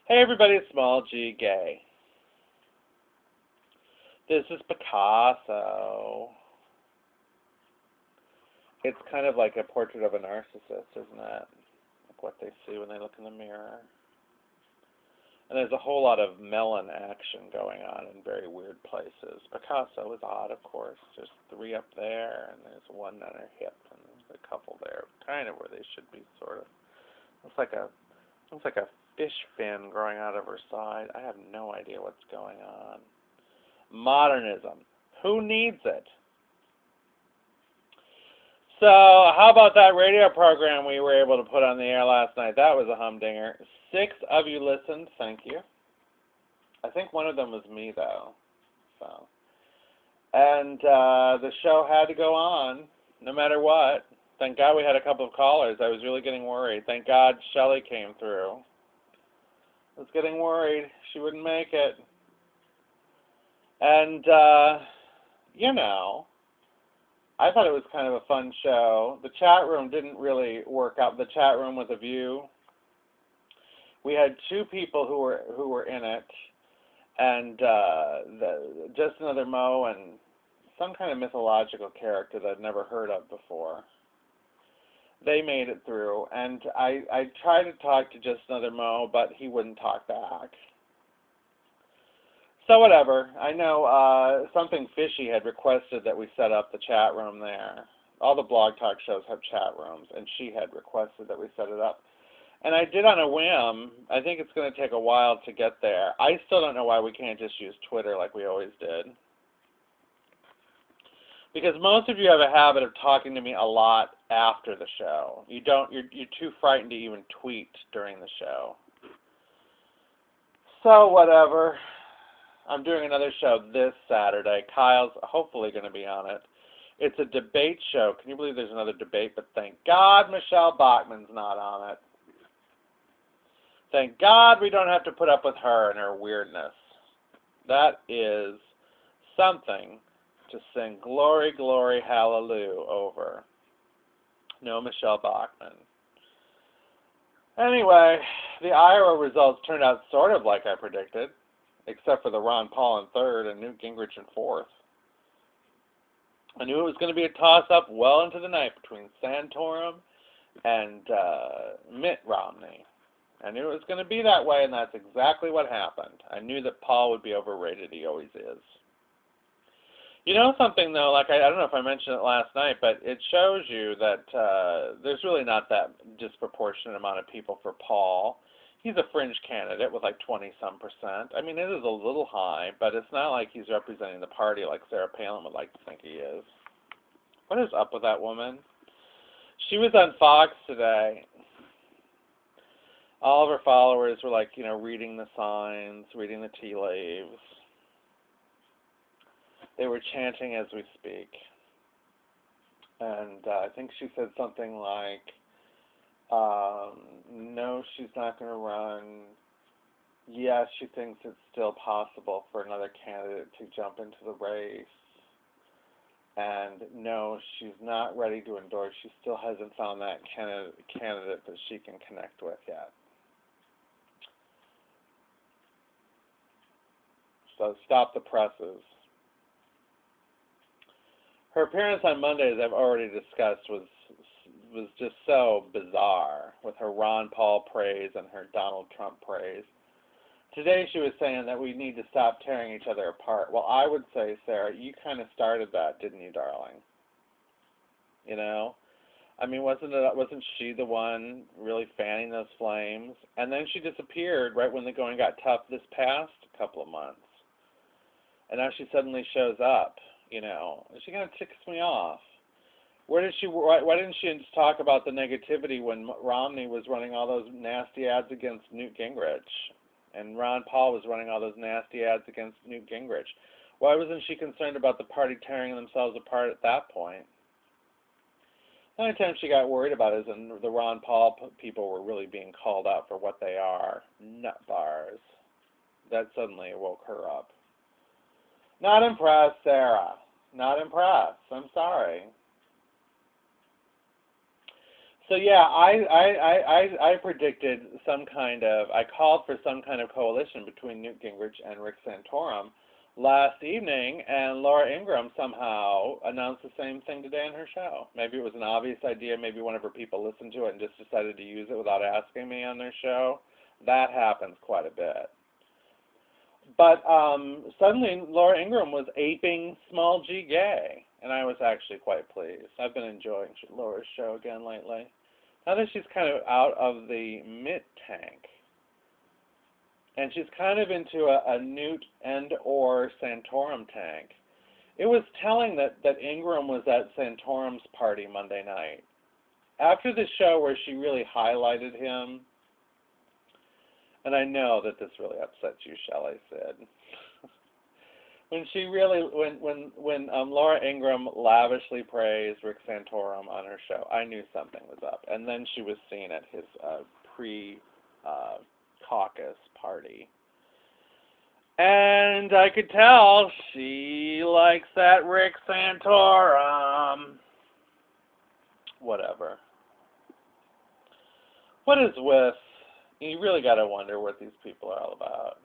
Hey everybody, it's Small G Gay. This is Picasso. It's kind of like a portrait of a narcissist, isn't it? Like what they see when they look in the mirror. And there's a whole lot of melon action going on in very weird places. Picasso is odd, of course. There's 3 up there, and there's 1 on her hip, and there's a couple there, kind of where they should be, sort of. Looks like a fish fin growing out of her side. I have no idea what's going on. Modernism. Who needs it? So, how about that radio program we were able to put on the air last night? That was a humdinger. 6 of you listened. Thank you. I think one of them was me, though. So, and the show had to go on, no matter what. Thank God we had a couple of callers. I was really getting worried. Thank God Shelley came through. I was getting worried she wouldn't make it. And, you know, I thought it was kind of a fun show. The chat room didn't really work out. The chat room with a view. We had 2 people who were in it, and just another Mo and some kind of mythological character that I'd never heard of before. They made it through, and I tried to talk to just another Mo, but he wouldn't talk back. So whatever. I know Something Fishy had requested that we set up the chat room there. All the blog talk shows have chat rooms, and she had requested that we set it up. And I did on a whim. I think it's going to take a while to get there. I still don't know why we can't just use Twitter like we always did. Because most of you have a habit of talking to me a lot after the show. You're too frightened to even tweet during the show. So whatever. I'm doing another show this Saturday. Kyle's hopefully going to be on it. It's a debate show. Can you believe there's another debate? But thank God Michelle Bachmann's not on it. Thank God we don't have to put up with her and her weirdness. That is something to sing Glory, Glory, Hallelujah over. No Michelle Bachmann. Anyway, the Iowa results turned out sort of like I predicted, except for the Ron Paul in 3rd and Newt Gingrich in 4th. I knew it was going to be a toss-up well into the night between Santorum and Mitt Romney. I knew it was going to be that way, and that's exactly what happened. I knew that Paul would be overrated. He always is. You know something, though, like I don't know if I mentioned it last night, but it shows you that there's really not that disproportionate amount of people for Paul. He's a fringe candidate with like 20-some%. I mean, it is a little high, but it's not like he's representing the party like Sarah Palin would like to think he is. What is up with that woman? She was on Fox today. All of her followers were like, reading the signs, reading the tea leaves. They were chanting as we speak. And I think she said something like, no, she's not going to run. Yes, she thinks it's still possible for another candidate to jump into the race. And no, she's not ready to endorse. She still hasn't found that candidate that she can connect with yet. So stop the presses. Her appearance on Monday, as I've already discussed, was just so bizarre, with her Ron Paul praise and her Donald Trump praise. Today she was saying that we need to stop tearing each other apart. Well, I would say, Sarah, you kind of started that, didn't you, darling? I mean, wasn't she the one really fanning those flames? And then she disappeared right when the going got tough this past couple of months. And now she suddenly shows up. She kind of ticks me off. Why didn't she just talk about the negativity when Romney was running all those nasty ads against Newt Gingrich, and Ron Paul was running all those nasty ads against Newt Gingrich? Why wasn't she concerned about the party tearing themselves apart at that point? The only time she got worried about it is when the Ron Paul people were really being called out for what they are, nut bars. That suddenly woke her up. Not impressed, Sarah. Not impressed. I'm sorry. So yeah, I predicted I called for some kind of coalition between Newt Gingrich and Rick Santorum last evening, and Laura Ingraham somehow announced the same thing today on her show. Maybe it was an obvious idea, maybe one of her people listened to it and just decided to use it without asking me on their show. That happens quite a bit. But suddenly Laura Ingraham was aping small g gay, and I was actually quite pleased. I've been enjoying Laura's show again lately. Now that she's kind of out of the mitt tank, and she's kind of into a Newt and or Santorum tank, it was telling that Ingraham was at Santorum's party Monday night. After the show where she really highlighted him, and I know that this really upsets you, Shelley Sid. When Laura Ingraham lavishly praised Rick Santorum on her show, I knew something was up. And then she was seen at his pre-caucus party. And I could tell she likes that Rick Santorum. Whatever. What is with, you really got to wonder what these people are all about.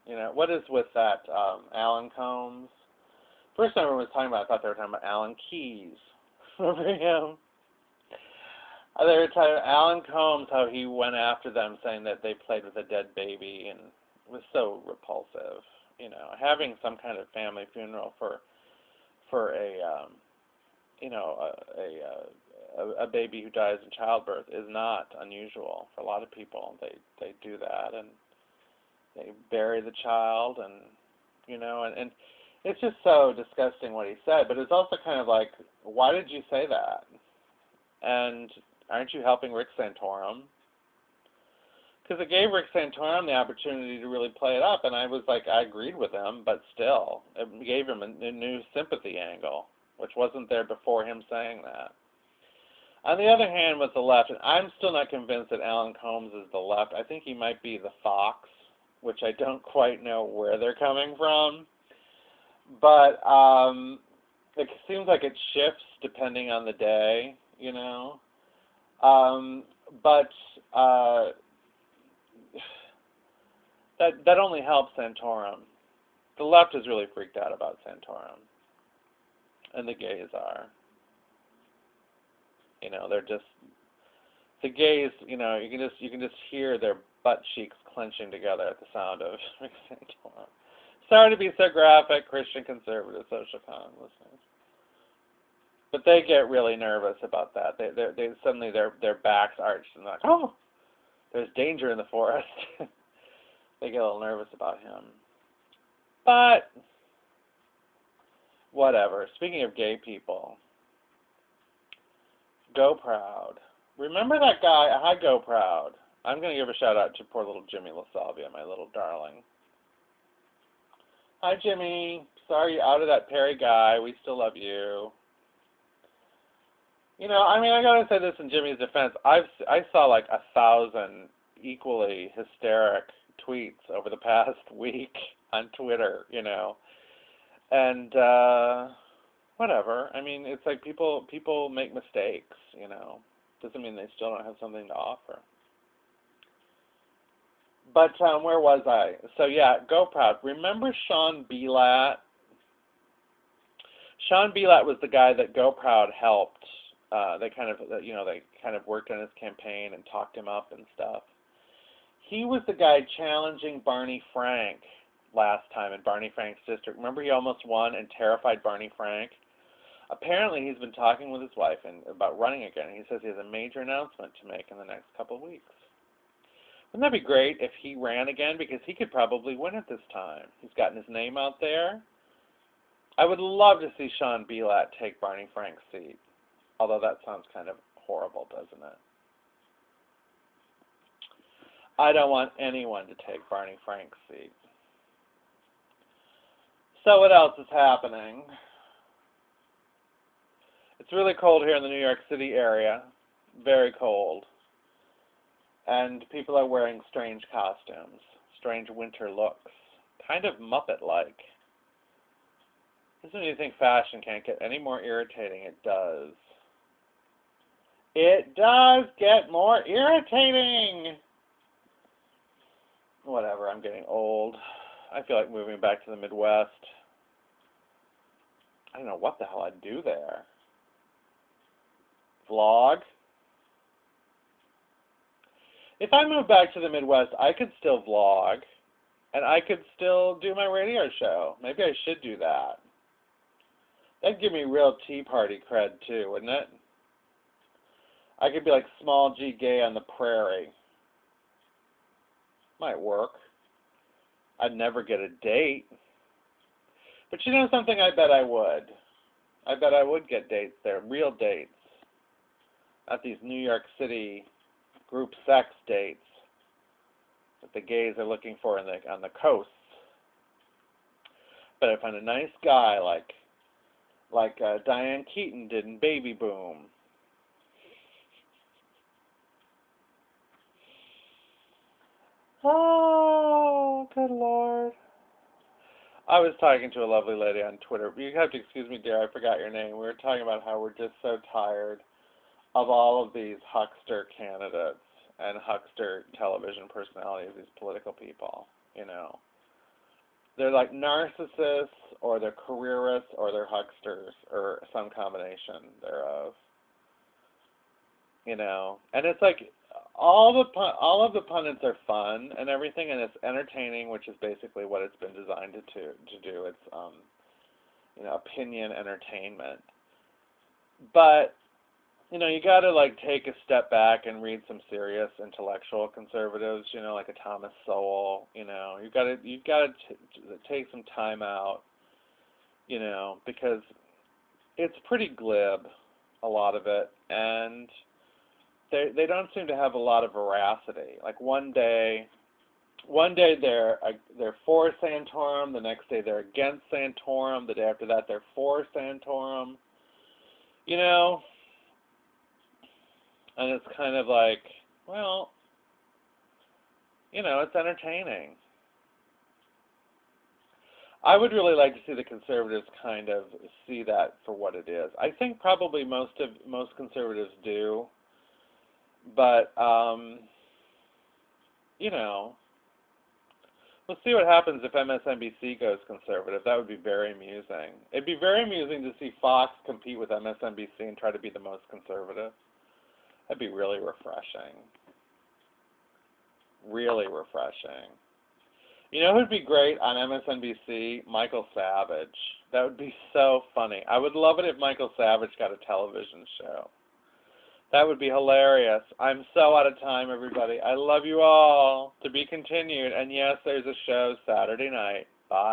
You know, what is with that Alan Combs? First time everyone was talking about, I thought they were talking about Alan Keyes. Remember him? They were talking about Alan Combs, how he went after them, saying that they played with a dead baby, and it was so repulsive. You know, having some kind of family funeral for a baby who dies in childbirth is not unusual for a lot of people. They do that, and they bury the child, and and it's just so disgusting what he said. But it's also kind of like, why did you say that? And aren't you helping Rick Santorum? Because it gave Rick Santorum the opportunity to really play it up, and I was like, I agreed with him, but still, it gave him a new sympathy angle, which wasn't there before him saying that. On the other hand, with the left, and I'm still not convinced that Alan Combs is the left. I think he might be the Fox, which I don't quite know where they're coming from. But it seems like it shifts depending on the day, But that only helps Santorum. The left is really freaked out about Santorum, and the gays are. They're just, the gays. You can just hear their butt cheeks clenching together at the sound of Rick Santorum. Sorry to be so graphic, Christian conservative social con listeners, but they get really nervous about that. They suddenly their backs arched and they're like, oh, there's danger in the forest. They get a little nervous about him. But whatever. Speaking of gay people, Go Proud. Remember that guy? Hi, Go Proud. I'm going to give a shout out to poor little Jimmy LaSalvia, my little darling. Hi, Jimmy. Sorry you're out of that Perry guy. We still love you. I got to say this in Jimmy's defense. I saw like 1,000 equally hysteric tweets over the past week on Twitter, And whatever. It's like people make mistakes, Doesn't mean they still don't have something to offer. But where was I? So yeah, Go Proud. Remember Sean Belat? Sean Belat was the guy that Go Proud helped. They kind of worked on his campaign and talked him up and stuff. He was the guy challenging Barney Frank last time in Barney Frank's district. Remember, he almost won and terrified Barney Frank? Apparently, he's been talking with his wife about running again. He says he has a major announcement to make in the next couple of weeks. Wouldn't that be great if he ran again? Because he could probably win it this time. He's gotten his name out there. I would love to see Sean Belat take Barney Frank's seat. Although that sounds kind of horrible, doesn't it? I don't want anyone to take Barney Frank's seat. So what else is happening? It's really cold here in the New York City area. Very cold. And people are wearing strange costumes, strange winter looks, kind of Muppet-like. This is when you think fashion can't get any more irritating. It does. It does get more irritating. Whatever, I'm getting old. I feel like moving back to the Midwest. I don't know what the hell I'd do there. Vlog? If I moved back to the Midwest, I could still vlog, and I could still do my radio show. Maybe I should do that. That'd give me real Tea Party cred, too, wouldn't it? I could be like Small G Gay on the Prairie. Might work. I'd never get a date. But you know something? I bet I would. I bet I would get dates there, real dates. Not these New York City group sex dates that the gays are looking for on the coasts. But I find a nice guy like Diane Keaton did in Baby Boom. Oh, good Lord. I was talking to a lovely lady on Twitter. You have to excuse me, dear, I forgot your name. We were talking about how we're just so tired of all of these huckster candidates and huckster television personalities, these political people, you know. They're like narcissists, or they're careerists, or they're hucksters, or some combination thereof. You know, and it's like all of the pundits are fun and everything, and it's entertaining, which is basically what it's been designed to do. It's you know, opinion entertainment. But you know, you got to like take a step back and read some serious intellectual conservatives. You know, like a Thomas Sowell. You know, you've got to take some time out. You know, because it's pretty glib, a lot of it, and they don't seem to have a lot of veracity. Like one day they're for Santorum, the next day they're against Santorum, the day after that they're for Santorum. You know, and it's kind of like, well, you know, it's entertaining. I would really like to see the conservatives kind of see that for what it is. I think probably most conservatives do. But, you know, we'll see what happens if MSNBC goes conservative. That would be very amusing. It'd be very amusing to see Fox compete with MSNBC and try to be the most conservative. That'd be really refreshing. Really refreshing. You know who'd be great on MSNBC? Michael Savage. That would be so funny. I would love it if Michael Savage got a television show. That would be hilarious. I'm so out of time, everybody. I love you all. To be continued. And yes, there's a show Saturday night. Bye.